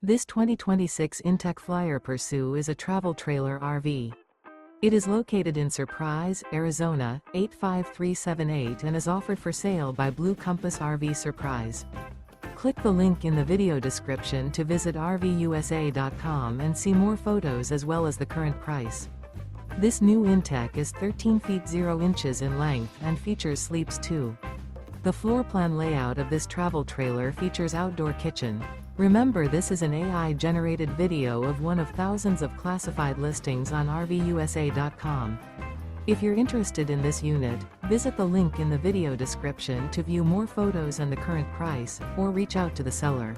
This 2026 inTech Flyer Pursue is a travel trailer RV. It is located in Surprise, Arizona, 85378 and is offered for sale by Blue Compass RV Surprise. Click the link in the video description to visit RVUSA.com and see more photos as well as the current price. This new inTech is 13 feet 0 inches in length and features sleeps 2. The floor plan layout of this travel trailer features outdoor kitchen. Remember, this is an AI-generated video of one of thousands of classified listings on RVUSA.com. If you're interested in this unit, visit the link in the video description to view more photos and the current price, or reach out to the seller.